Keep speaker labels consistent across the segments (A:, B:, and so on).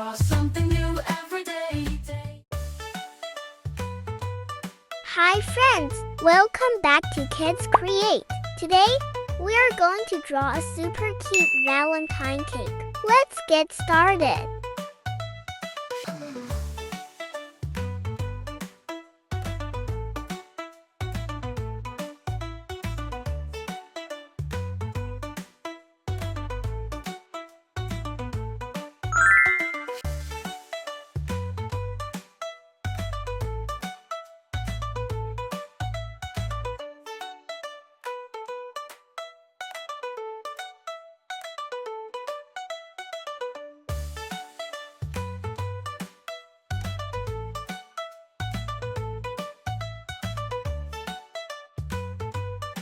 A: draw something new every day.
B: Hi friends! Welcome back to Kids Create. Today, we are going to draw a super cute Valentine cake. Let's get started.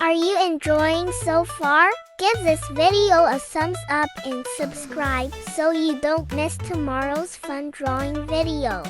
B: Are you enjoying so far? Give this video a thumbs up and subscribe so you don't miss tomorrow's fun drawing video.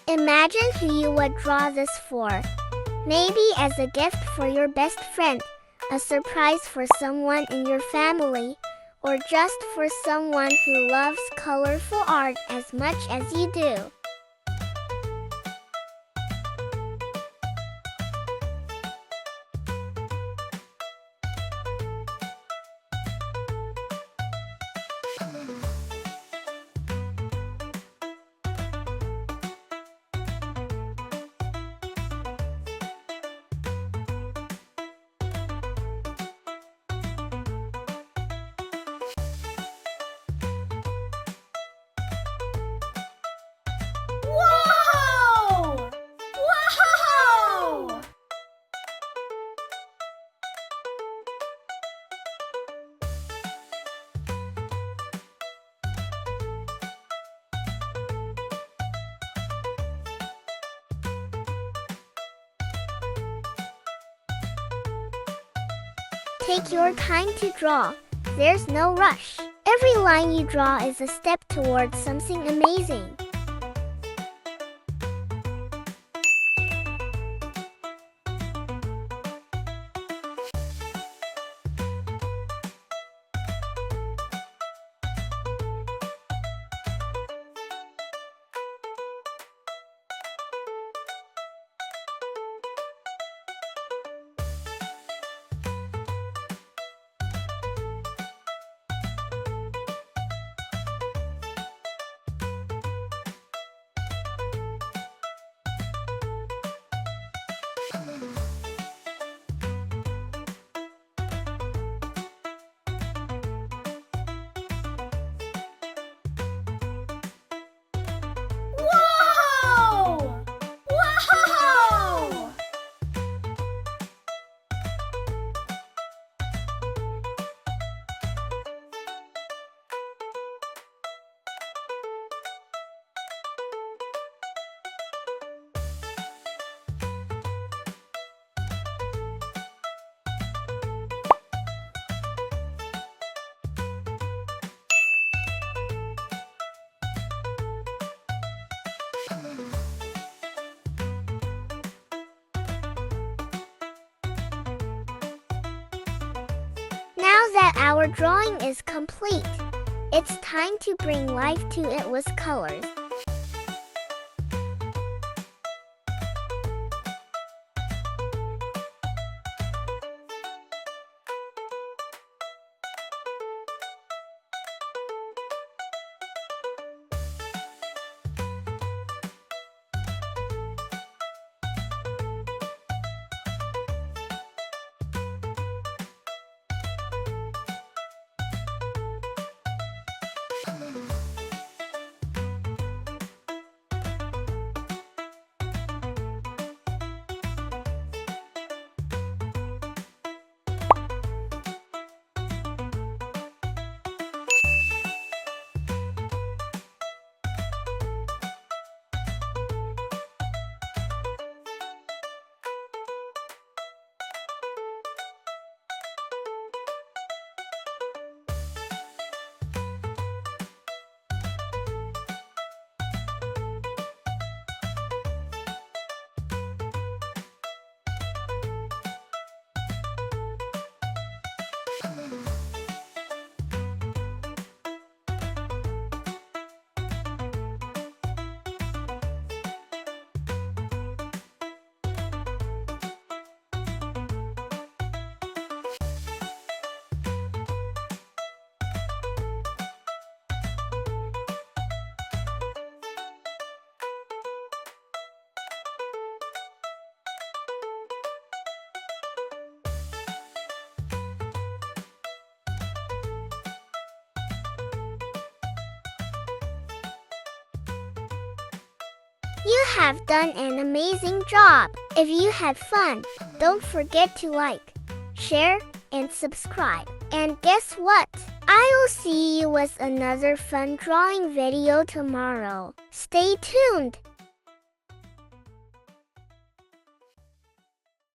B: Imagine who you would draw this for. Maybe as a gift for your best friend, a surprise for someone in your family, or just for someone who loves colorful art as much as you do.
A: Whoa! Whoa!
B: Take your time to draw. There's no rush. Every line you draw is a step towards something amazing.
A: Whoa! Whoa!
B: Now that our drawing is complete, it's time to bring life to it with colors. You have done an amazing job. If you had fun, don't forget to like, share, and subscribe. And guess what? I'll see you with another fun drawing video tomorrow. Stay tuned.